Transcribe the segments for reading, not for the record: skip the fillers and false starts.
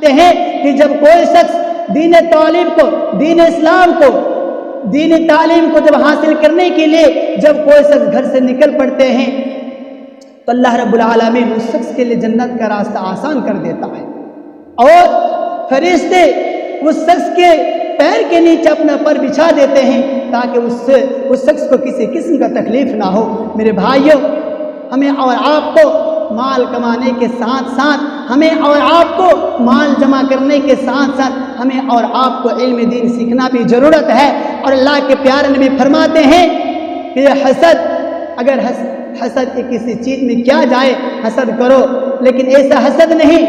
ہیں کہ جب کوئی شخص دین تعلیم کو، دین اسلام کو، دین تعلیم کو جب حاصل کرنے کے لیے جب کوئی شخص گھر سے نکل پڑتے ہیں تو اللہ رب العالمین اس شخص کے لیے جنت کا راستہ آسان کر دیتا ہے، اور فرشتے اس شخص کے پیر کے نیچے اپنا پر بچھا دیتے ہیں تاکہ اس شخص کو کسی قسم کا تکلیف نہ ہو۔ میرے بھائیوں، ہمیں اور آپ کو مال کمانے کے ساتھ ساتھ، ہمیں اور آپ کو مال جمع کرنے کے ساتھ ساتھ، ہمیں اور آپ کو علم دین سیکھنا بھی ضرورت ہے۔ اور اللہ کے پیارے نبی فرماتے ہیں کہ یہ حسد، اگر حسد کسی چیز میں کیا جائے حسد کرو، لیکن ایسا حسد نہیں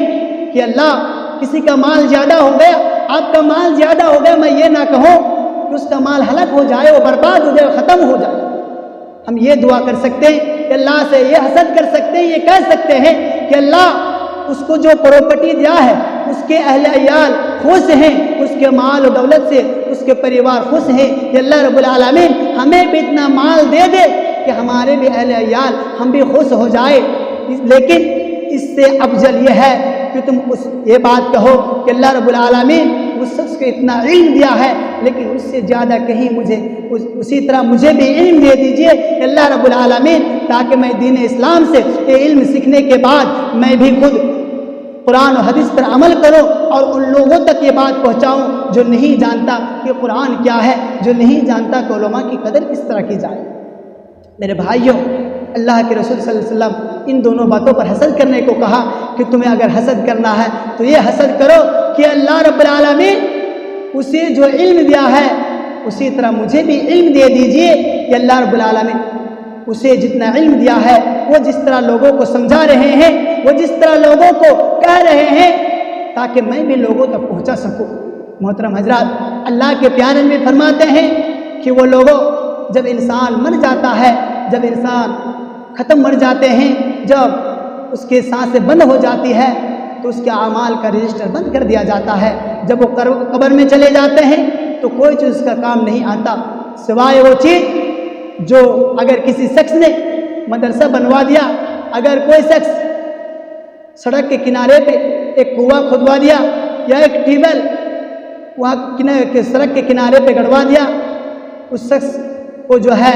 کہ اللہ کسی کا مال زیادہ ہو گیا، آپ کا مال زیادہ ہو گیا، میں یہ نہ کہوں کہ اس کا مال ہلاک ہو جائے، وہ برباد ہو جائے، ختم ہو جائے۔ ہم یہ دعا کر سکتے ہیں کہ اللہ سے یہ حسد کر سکتے ہیں، یہ کہہ سکتے ہیں کہ اللہ اس کو جو پراپرٹی دیا ہے اس کے اہل عیال خوش ہیں، اس کے مال و دولت سے اس کے پریوار خوش ہیں، کہ اللہ رب العالمین ہمیں بھی اتنا مال دے دے کہ ہمارے بھی اہل عیال ہم بھی خوش ہو جائے۔ لیکن اس سے افضل یہ ہے کہ تم یہ بات کہو کہ اللہ رب العالمین اس شخص کو اتنا علم دیا ہے، لیکن اس سے زیادہ کہیں مجھے اسی طرح مجھے بھی علم دے دیجئے کہ اللہ رب العالمین، تاکہ میں دین اسلام سے یہ علم سیکھنے کے بعد میں بھی خود قرآن و حدیث پر عمل کروں اور ان لوگوں تک یہ بات پہنچاؤں جو نہیں جانتا کہ قرآن کیا ہے، جو نہیں جانتا کہ علماء کی قدر کس طرح کی جائے۔ میرے بھائیوں، اللہ کے رسول صلی اللہ علیہ وسلم ان دونوں باتوں پر حسد کرنے کو کہا کہ تمہیں اگر حسد کرنا ہے تو یہ حسد کرو کہ اللہ رب العالمین اسے جو علم دیا ہے اسی طرح مجھے بھی علم دے دیجئے، کہ اللہ رب العالمین اسے جتنا علم دیا ہے وہ جس طرح لوگوں کو سمجھا رہے ہیں، وہ جس طرح لوگوں کو کہہ رہے ہیں، تاکہ میں بھی لوگوں تک پہنچا سکوں۔ محترم حضرات، اللہ کے پیارے میں فرماتے ہیں کہ وہ لوگوں، جب انسان مر جاتا ہے، جب انسان ختم مر جاتے ہیں، جب اس کے سانسیں بند ہو جاتی ہے تو اس کے اعمال کا رجسٹر بند کر دیا جاتا ہے۔ جب وہ قبر میں چلے جاتے ہیں تو کوئی چیز اس کا کام نہیں آتا سوائے وہ چیز جو اگر کسی شخص نے مدرسہ بنوا دیا، اگر کوئی شخص سڑک کے کنارے پہ ایک کنواں کھدوا دیا یا ایک ٹیوب ویل وہاں سڑک کے کنارے پہ گڑوا دیا، اس شخص کو جو ہے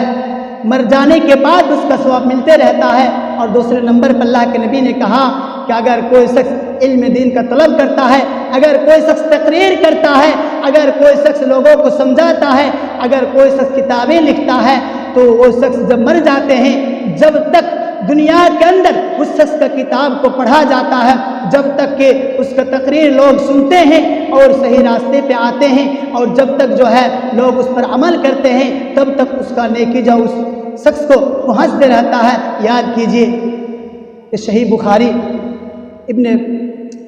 مر جانے کے بعد اس کا ثواب ملتے رہتا ہے۔ اور دوسرے نمبر پر اللہ کے نبی نے کہا کہ اگر کوئی شخص علم دین کا طلب کرتا ہے، اگر کوئی شخص تقریر کرتا ہے، اگر کوئی شخص لوگوں کو سمجھاتا ہے، اگر کوئی شخص کتابیں لکھتا ہے، تو وہ شخص جب مر جاتے ہیں، جب تک دنیا کے اندر اس شخص کا کتاب کو پڑھا جاتا ہے، جب تک کہ اس کا تقریر لوگ سنتے ہیں اور صحیح راستے پہ آتے ہیں، اور جب تک جو ہے لوگ اس پر عمل کرتے ہیں، تب تک اس کا نیکی جو اس شخص کو پہنچتے رہتا ہے۔ یاد کیجئے کہ صحیح بخاری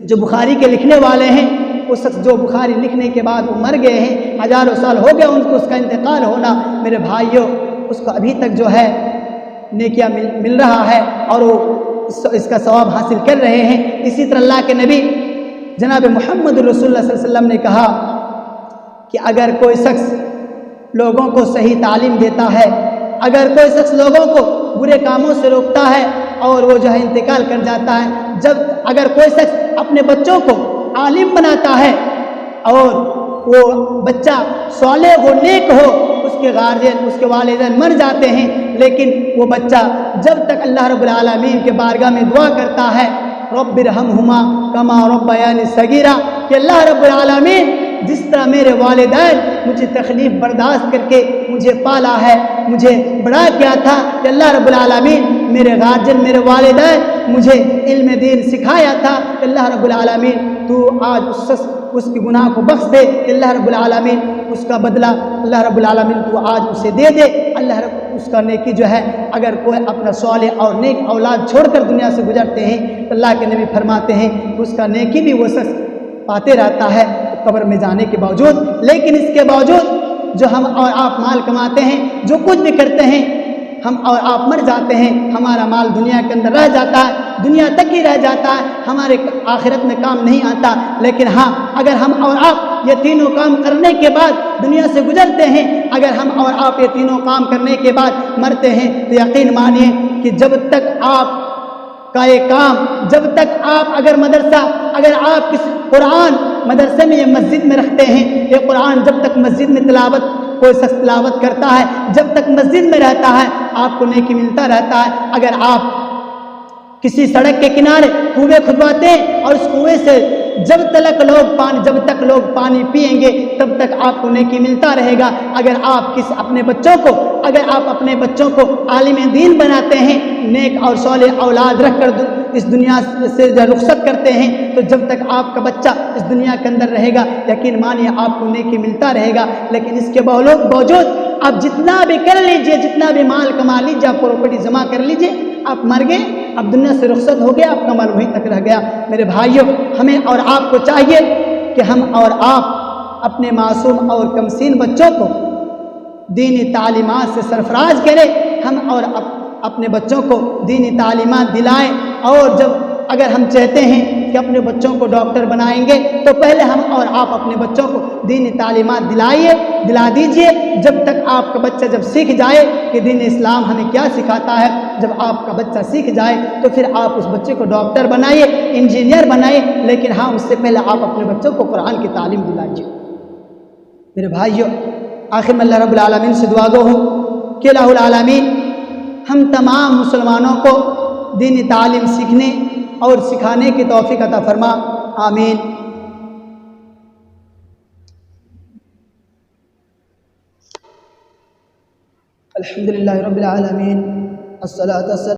جو بخاری کے لکھنے والے ہیں، وہ شخص جو بخاری لکھنے کے بعد وہ مر گئے ہیں، ہزاروں سال ہو گئے ان کو اس کا انتقال ہونا، میرے بھائیوں اس کو ابھی تک جو ہے نیکیاں مل رہا ہے اور وہ اس کا ثواب حاصل کر رہے ہیں۔ اسی طرح اللہ کے نبی جناب محمد رسول اللہ صلی اللہ علیہ وسلم نے کہا کہ اگر کوئی شخص لوگوں کو صحیح تعلیم دیتا ہے، اگر کوئی شخص لوگوں کو برے کاموں سے روکتا ہے اور وہ جو ہے انتقال کر جاتا ہے، اگر کوئی شخص اپنے بچوں کو عالم بناتا ہے اور وہ بچہ صالح ہو، نیک ہو، اس کے گارجین، اس کے والدین مر جاتے ہیں، لیکن وہ بچہ جب تک اللہ رب العالمین کے بارگاہ میں دعا کرتا ہے، رب ارحمہما کما ربیانی صغیرا، کہ اللہ رب العالمین جس طرح میرے والدین مجھے تکلیف برداشت کر کے مجھے پالا ہے، مجھے بڑا کیا تھا، کہ اللہ رب العالمین میرے گارجین، میرے والدین مجھے علم دین سکھایا تھا، کہ اللہ رب العالمین تو آج اس کے گناہ کو بخش دے، کہ اللہ رب العالمین اس کا بدلہ اللہ رب العالمین تو آج اسے دے دے، اللہ رب اس کا نیکی جو ہے، اگر کوئی اپنا صالح اور نیک اولاد چھوڑ کر دنیا سے گزرتے ہیں تو اللہ کے نبی فرماتے ہیں کہ اس کا نیکی بھی وہ شخص پاتے رہتا ہے قبر میں جانے کے باوجود۔ لیکن اس کے باوجود جو ہم اور آپ مال کماتے ہیں، جو کچھ بھی کرتے ہیں، ہم اور آپ مر جاتے ہیں، ہمارا مال دنیا کے اندر رہ جاتا ہے، دنیا تک ہی رہ جاتا ہے، ہمارے آخرت میں کام نہیں آتا۔ لیکن ہاں، اگر ہم اور آپ یہ تینوں کام کرنے کے بعد دنیا سے گزرتے ہیں، اگر ہم اور آپ یہ تینوں کام کرنے کے بعد مرتے ہیں، تو یقین مانیے کہ جب تک آپ کا یہ کام جب تک آپ اگر آپ کسی قرآن مدرسے میں یا مسجد میں رکھتے ہیں، یہ قرآن جب تک مسجد میں کوئی شخص تلاوت کرتا ہے، جب تک مسجد میں رہتا ہے آپ کو نیکی ملتا رہتا ہے۔ اگر آپ کسی سڑک کے کنارے کنویں کھدواتے ہیں اور اس کنویں سے جب تک لوگ پانی پیئیں گے تب تک آپ کو نیکی ملتا رہے گا۔ اگر آپ اپنے بچوں کو عالم دین بناتے ہیں، نیک اور صالح اولاد رکھ کر اس دنیا سے رخصت کرتے ہیں، تو جب تک آپ کا بچہ اس دنیا کے اندر رہے گا یقین مانیے آپ کو نیکی ملتا رہے گا۔ لیکن اس کے باوجود آپ جتنا بھی کر لیجئے، جتنا بھی مال کما لیجئے، آپ پراپرٹی جمع کر لیجئے، آپ مر گئے، اب دنیا سے رخصت ہو گیا، آپ کا مال وہیں تک رہ گیا۔ میرے بھائیوں، ہمیں اور آپ کو چاہیے کہ ہم اور آپ اپنے معصوم اور کمسین بچوں کو دینی تعلیمات سے سرفراز کریں، ہم اور اپنے بچوں کو دینی تعلیمات دلائیں، اور اگر ہم چاہتے ہیں کہ اپنے بچوں کو ڈاکٹر بنائیں گے تو پہلے ہم اور آپ اپنے بچوں کو دینی تعلیمات دلا دیجئے۔ جب تک آپ کا بچہ سیکھ جائے کہ دین اسلام ہمیں کیا سکھاتا ہے، جب آپ کا بچہ سیکھ جائے تو پھر آپ اس بچے کو ڈاکٹر بنائیے، انجینئر بنائیے، لیکن ہاں اس سے پہلے آپ اپنے بچوں کو قرآن کی تعلیم دلائیے۔ میرے بھائیوں، آخر میں اللہ رب العالمین سے دعا گو ہوں کہ الہ العالمین ہم تمام مسلمانوں کو دینی تعلیم سیکھنے اور سکھانے کی توفیق عطا فرما، آمین۔ الحمدللہ رب العالمین، الصلاۃ والسلام